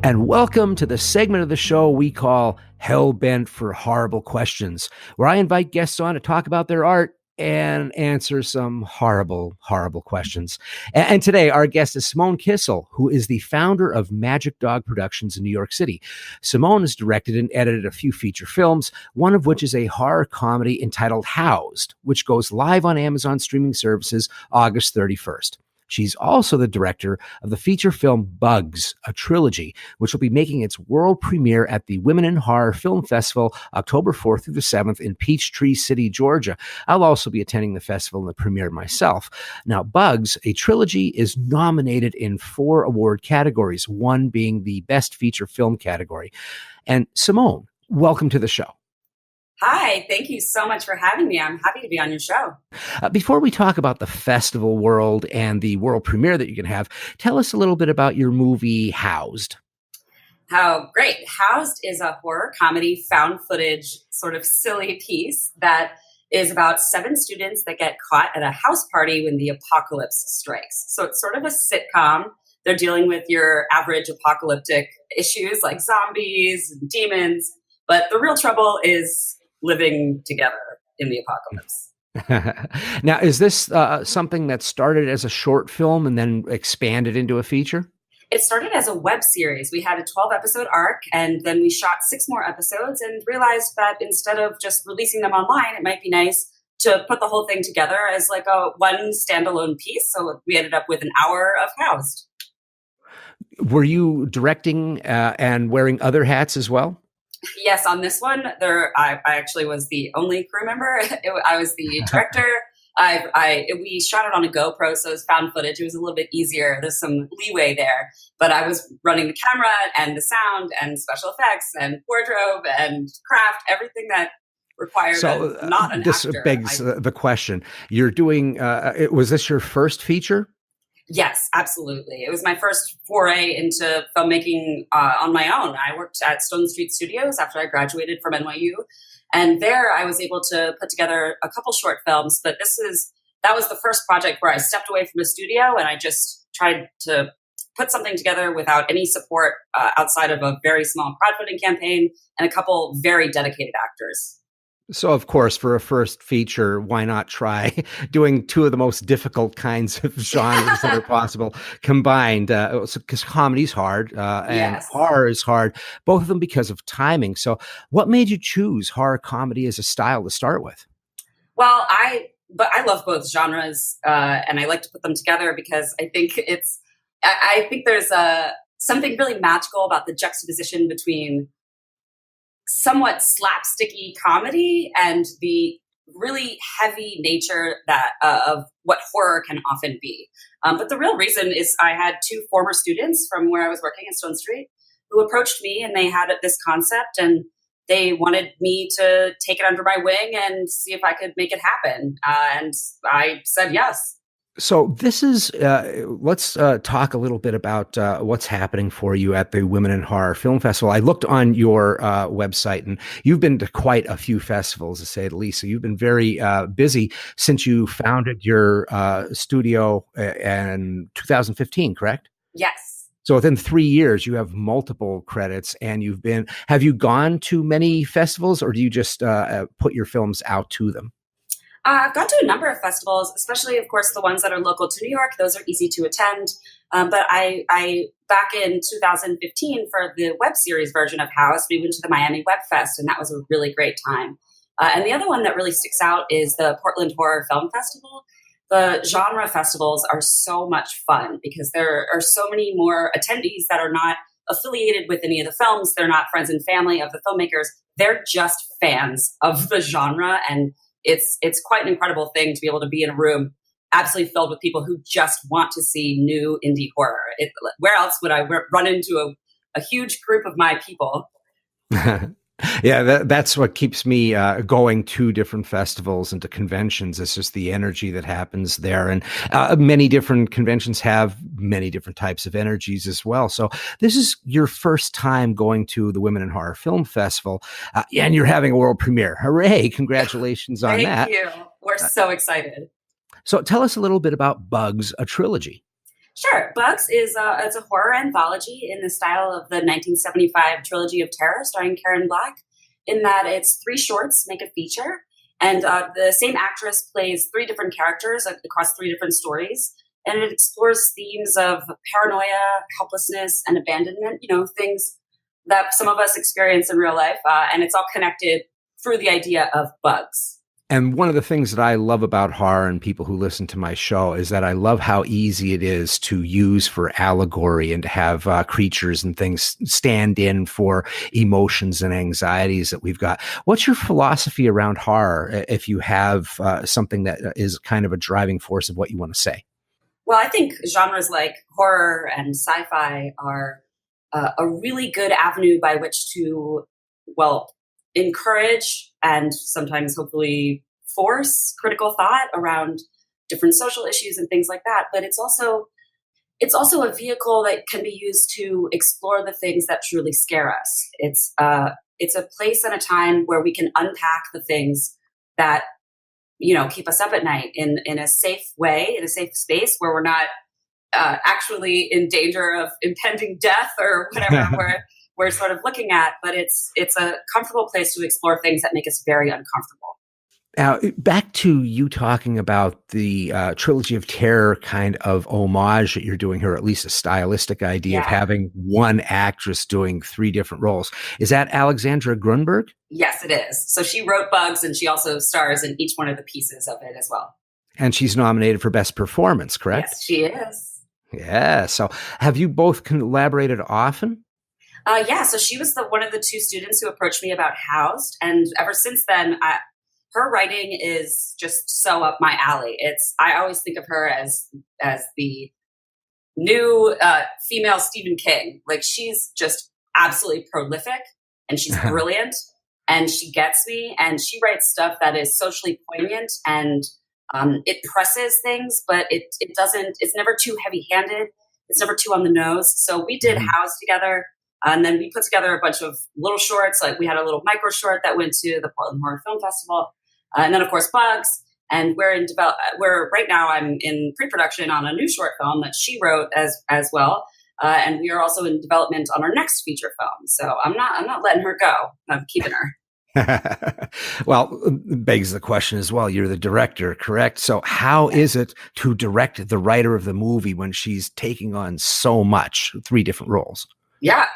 And welcome to the segment of the show we call Hellbent for Horrible Questions, where I invite guests on to talk about their art and answer some horrible, horrible questions. And today, our guest is Simone KISIEL, who is the founder of Magic Dog Productions in New York City. Simone has directed and edited a few feature films, one of which is a horror comedy entitled Housed, which goes live on Amazon streaming services August 31st. She's also the director of the feature film Bugs, a trilogy, which will be making its world premiere at the Women in Horror Film Festival October 4th through the 7th in Peachtree City, Georgia. I'll also be attending the festival and the premiere myself. Now, Bugs, a trilogy, is nominated in 4 award categories, one being the Best Feature Film category. And Simone, welcome to the show. Hi, thank you so much for having me. I'm happy to be on your show. Before we talk about the festival world and the world premiere that you can have, tell us a little bit about your movie Housed. Oh, great. Housed is a horror comedy found footage sort of silly piece that is about 7 students that get caught at a house party when the apocalypse strikes. So it's sort of a sitcom. They're dealing with your average apocalyptic issues like zombies and demons, but the real trouble is living together in the apocalypse. Now, is this something that started as a short film and then expanded into a feature? It started as a web series. We had a 12-episode arc, and then we shot 6 more episodes and realized that instead of just releasing them online, it might be nice to put the whole thing together as like a one standalone piece. So we ended up with an hour of Housed. Were you directing and wearing other hats as well? Yes, on this one, I actually was the only crew member. I was the director. We shot it on a GoPro, so it was found footage. It was a little bit easier. There's some leeway there. But I was running the camera and the sound and special effects and wardrobe and craft, everything that required not an this actor. Begs the question. You're doing, was this your first feature? Yes, absolutely. It was my first foray into filmmaking on my own. I worked at Stone Street Studios after I graduated from NYU. And there I was able to put together a couple short films. But that was the first project where I stepped away from a studio and I just tried to put something together without any support outside of a very small crowdfunding campaign and a couple very dedicated actors. So, of course, for a first feature, why not try doing 2 of the most difficult kinds of genres that are possible combined? Because comedy's hard and horror is hard, both of them because of timing. So what made you choose horror comedy as a style to start with? Well, I love both genres and I like to put them together because I think there's something really magical about the juxtaposition between somewhat slapsticky comedy and the really heavy nature that of what horror can often be. But the real reason is I had 2 former students from where I was working at Stone Street who approached me and they had this concept and they wanted me to take it under my wing and see if I could make it happen. And I said yes. So this is, let's talk a little bit about what's happening for you at the Women in Horror Film Festival. I looked on your website and you've been to quite a few festivals, to say the least. So you've been very busy since you founded your studio in 2015, correct? Yes. So within 3 years, you have multiple credits and have you gone to many festivals or do you just put your films out to them? I've gone to a number of festivals, especially, of course, the ones that are local to New York. Those are easy to attend. But I back in 2015, for the web series version of House, we went to the Miami Web Fest, and that was a really great time. And the other one that really sticks out is the Portland Horror Film Festival. The genre festivals are so much fun because there are so many more attendees that are not affiliated with any of the films. They're not friends and family of the filmmakers. They're just fans of the genre, and it's quite an incredible thing to be able to be in a room absolutely filled with people who just want to see new indie horror. Where else would I run into a huge group of my people? Yeah, that's what keeps me going to different festivals and to conventions. It's just the energy that happens there. And many different conventions have many different types of energies as well. So this is your first time going to the Women in Horror Film Festival, and you're having a world premiere. Hooray! Congratulations on that. Thank you. We're so excited. So tell us a little bit about Bugs, a trilogy. Sure. Bugs is it's a horror anthology in the style of the 1975 trilogy of terror starring Karen Black, in that it's three shorts make a feature, and the same actress plays three different characters across three different stories, and it explores themes of paranoia, helplessness, and abandonment. You know, things that some of us experience in real life, and it's all connected through the idea of bugs. And one of the things that I love about horror and people who listen to my show is that I love how easy it is to use for allegory and to have creatures and things stand in for emotions and anxieties that we've got. What's your philosophy around horror if you have something that is kind of a driving force of what you want to say? Well, I think genres like horror and sci-fi are a really good avenue by which to, well, encourage and sometimes hopefully force critical thought around different social issues and things like that. But it's also a vehicle that can be used to explore the things that truly scare us. It's a place and a time where we can unpack the things that keep us up at night in a safe way, in a safe space where we're not actually in danger of impending death or whatever we're sort of looking at. But it's a comfortable place to explore things that make us very uncomfortable. Now, back to you talking about the trilogy of terror kind of homage that you're doing here, or at least a stylistic idea of Yeah. having one actress doing three different roles. Is that Alexandra Grunberg? Yes, it is. So she wrote Bugs, and she also stars in each one of the pieces of it as well. And she's nominated for Best Performance, correct? Yes, she is. Yeah. So have you both collaborated often? Yeah, so she was one of the two students who approached me about Housed, and ever since then, her writing is just so up my alley. I always think of her as the new female Stephen King. Like, she's just absolutely prolific, and she's brilliant, and she gets me, and she writes stuff that is socially poignant, and it presses things, but it doesn't. It's never too heavy-handed. It's never too on the nose. So we did House together, and then we put together a bunch of little shorts. Like, we had a little micro short that went to the Portland Horror Film Festival, and then of course Bugs. And right now I'm in pre-production on a new short film that she wrote as well. And we are also in development on our next feature film. So I'm not letting her go. I'm keeping her. Well, begs the question as well. You're the director, correct? So how is it to direct the writer of the movie when she's taking on so much, three different roles? Yeah,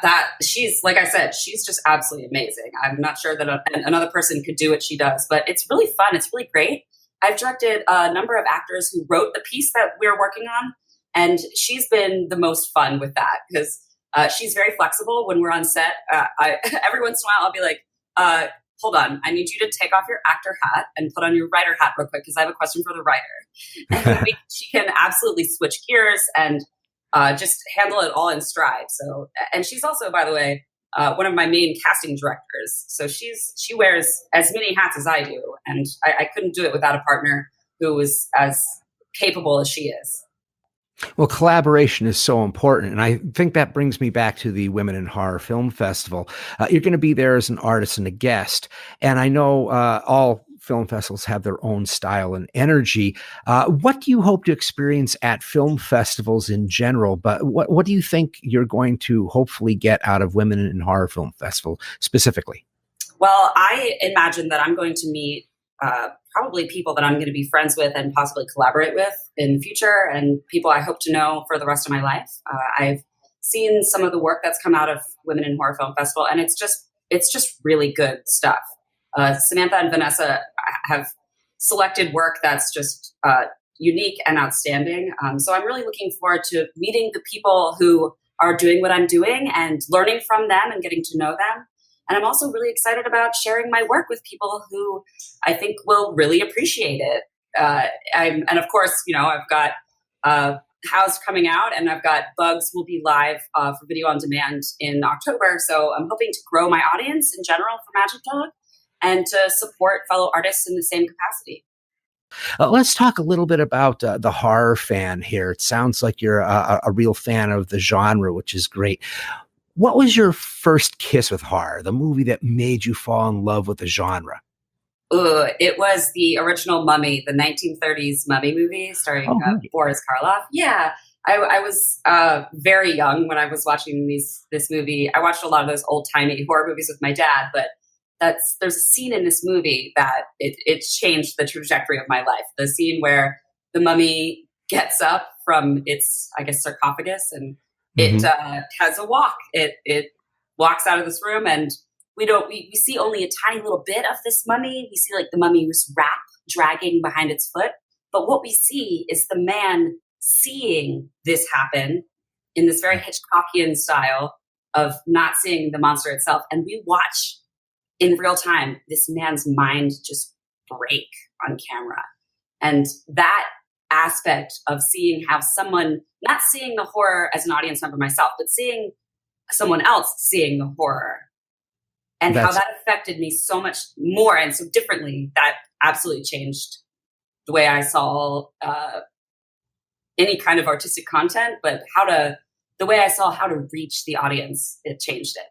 she's, like I said, she's just absolutely amazing. I'm not sure that another person could do what she does, but it's really fun. It's really great. I've directed a number of actors who wrote the piece that we're working on, and she's been the most fun with that because she's very flexible when we're on set. Every once in a while, I'll be like, hold on, I need you to take off your actor hat and put on your writer hat real quick because I have a question for the writer. And she can absolutely switch gears and just handle it all in stride. So, and she's also, by the way, one of my main casting directors. So she wears as many hats as I do, and I couldn't do it without a partner who was as capable as she is. Well, collaboration is so important. And I think that brings me back to the Women in Horror Film Festival. You're going to be there as an artist and a guest. And I know all film festivals have their own style and energy. What do you hope to experience at film festivals in general? But what do you think you're going to hopefully get out of Women in Horror Film Festival specifically? Well, I imagine that I'm going to meet probably people that I'm going to be friends with and possibly collaborate with in the future, and people I hope to know for the rest of my life. I've seen some of the work that's come out of Women in Horror Film Festival, and it's just really good stuff. Samantha and Vanessa have selected work that's just unique and outstanding. So I'm really looking forward to meeting the people who are doing what I'm doing and learning from them and getting to know them. And I'm also really excited about sharing my work with people who I think will really appreciate it. And of course, I've got House coming out, and I've got Bugs will be live for video on demand in October. So I'm hoping to grow my audience in general for Magic Dog and to support fellow artists in the same capacity. Let's talk a little bit about the horror fan here. It sounds like you're a real fan of the genre, which is great. What was your first kiss with horror, the movie that made you fall in love with the genre? It was the original Mummy, the 1930s Mummy movie starring Boris Karloff. Yeah, I was very young when I was watching this movie. I watched a lot of those old timey horror movies with my dad, but there's a scene in this movie that it changed the trajectory of my life. The scene where the mummy gets up from its, I guess, sarcophagus, and it has a walk. It walks out of this room, and we see only a tiny little bit of this mummy. We see like the mummy's wrap dragging behind its foot, but what we see is the man seeing this happen in this very Hitchcockian style of not seeing the monster itself, and we watch in real time this man's mind just break on camera. And that aspect of seeing how someone, not seeing the horror as an audience member myself, but seeing someone else seeing the horror, and how that affected me so much more and so differently, that absolutely changed the way I saw any kind of artistic content, but the way I saw how to reach the audience, it changed it.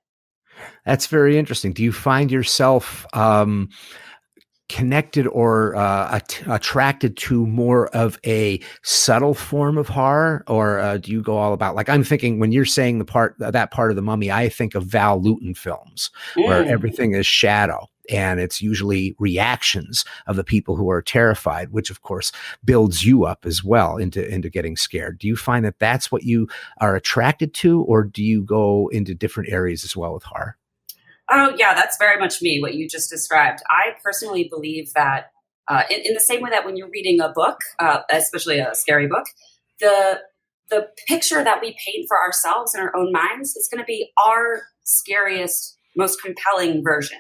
That's very interesting. Do you find yourself connected or attracted to more of a subtle form of horror, or do you go all about, like, I'm thinking when you're saying that part of the Mummy, I think of Val Lewton films where everything is shadow, and it's usually reactions of the people who are terrified, which of course builds you up as well into getting scared. Do you find that that's what you are attracted to, or do you go into different areas as well with horror? Oh, yeah, that's very much me, what you just described. I personally believe that in the same way that when you're reading a book, especially a scary book, the picture that we paint for ourselves in our own minds is going to be our scariest, most compelling version.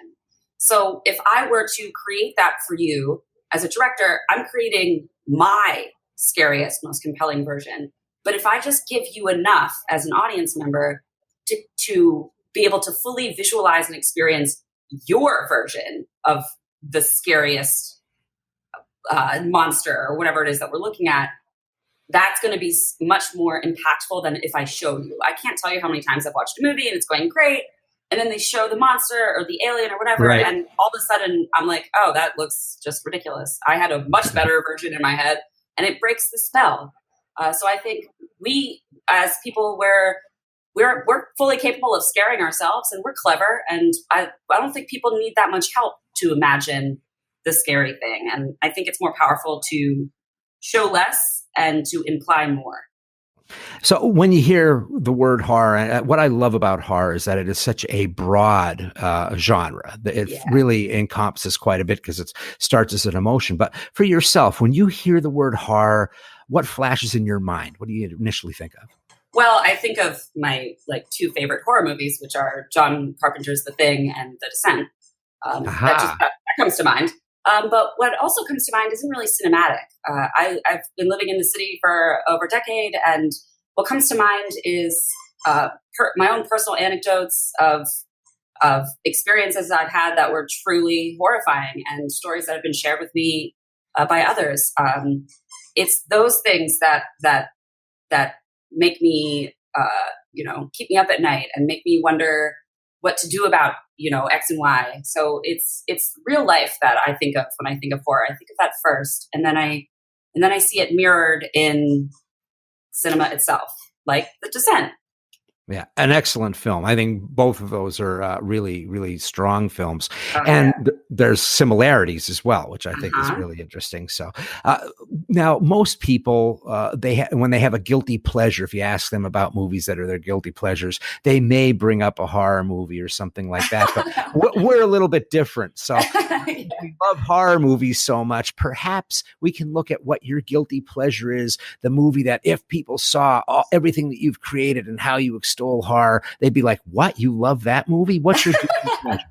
So if I were to create that for you as a director, I'm creating my scariest, most compelling version. But if I just give you enough as an audience member to be able to fully visualize and experience your version of the scariest monster or whatever it is that we're looking at, that's going to be much more impactful than if I show you. I can't tell you how many times I've watched a movie and it's going great, and then they show the monster or the alien or whatever, right, and all of a sudden I'm like, oh, that looks just ridiculous. I had a much better version in my head, and it breaks the spell. So I think we, as people, we're fully capable of scaring ourselves, and we're clever. And I don't think people need that much help to imagine the scary thing. And I think it's more powerful to show less and to imply more. So when you hear the word horror, what I love about horror is that it is such a broad genre. It really encompasses quite a bit because it starts as an emotion. But for yourself, when you hear the word horror, what flashes in your mind? What do you initially think of? Well, I think of my two favorite horror movies, which are John Carpenter's The Thing and The Descent. That comes to mind. But what also comes to mind isn't really cinematic. I've been living in the city for over a decade, and what comes to mind is my own personal anecdotes of experiences I've had that were truly horrifying, and stories that have been shared with me by others. It's those things that make me, keep me up at night and make me wonder what to do about, X and Y. So it's real life that I think of when I think of horror. I think of that first, and then I see it mirrored in cinema itself, like The Descent. Yeah, an excellent film. I think both of those are really, really strong films. And there's similarities as well, which I think is really interesting. So now most people, when they have a guilty pleasure, if you ask them about movies that are their guilty pleasures, they may bring up a horror movie or something like that. But we're a little bit different. So we love horror movies so much. Perhaps we can look at what your guilty pleasure is, the movie that if people saw everything that you've created and how you extol horror, they'd be like, what? You love that movie? What's your guilty pleasure?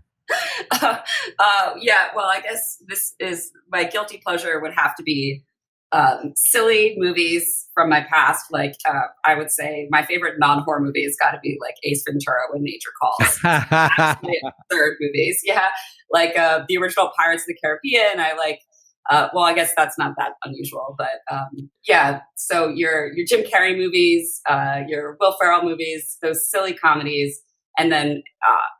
Well, I guess this is my guilty pleasure would have to be silly movies from my past. I would say my favorite non-horror movie has got to be like Ace Ventura: When Nature Calls. Absolutely absurd movies. Yeah. The original Pirates of the Caribbean. I like, I guess that's not that unusual, but so your Jim Carrey movies, your Will Ferrell movies, those silly comedies. And then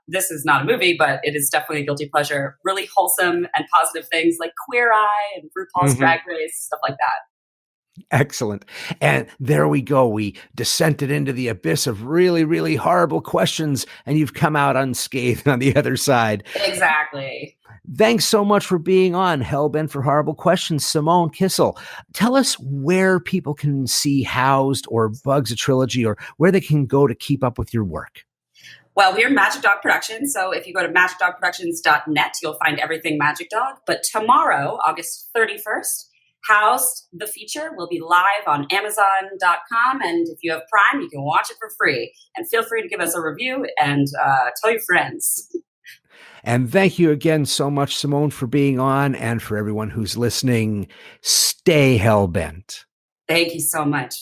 this is not a movie, but it is definitely a guilty pleasure. Really wholesome and positive things like Queer Eye and RuPaul's Drag Race, stuff like that. Excellent. And there we go. We descended into the abyss of really, really horrible questions, and you've come out unscathed on the other side. Exactly. Thanks so much for being on Hellbent for Horrible Questions, Simone Kissel. Tell us where people can see Housed or Bugs a Trilogy, or where they can go to keep up with your work. Well, we're Magic Dog Productions, so if you go to magicdogproductions.net, you'll find everything Magic Dog. But tomorrow, August 31st, Housed, the feature, will be live on Amazon.com. And if you have Prime, you can watch it for free. And feel free to give us a review and tell your friends. And thank you again so much, Simone, for being on. And for everyone who's listening, stay hellbent. Thank you so much.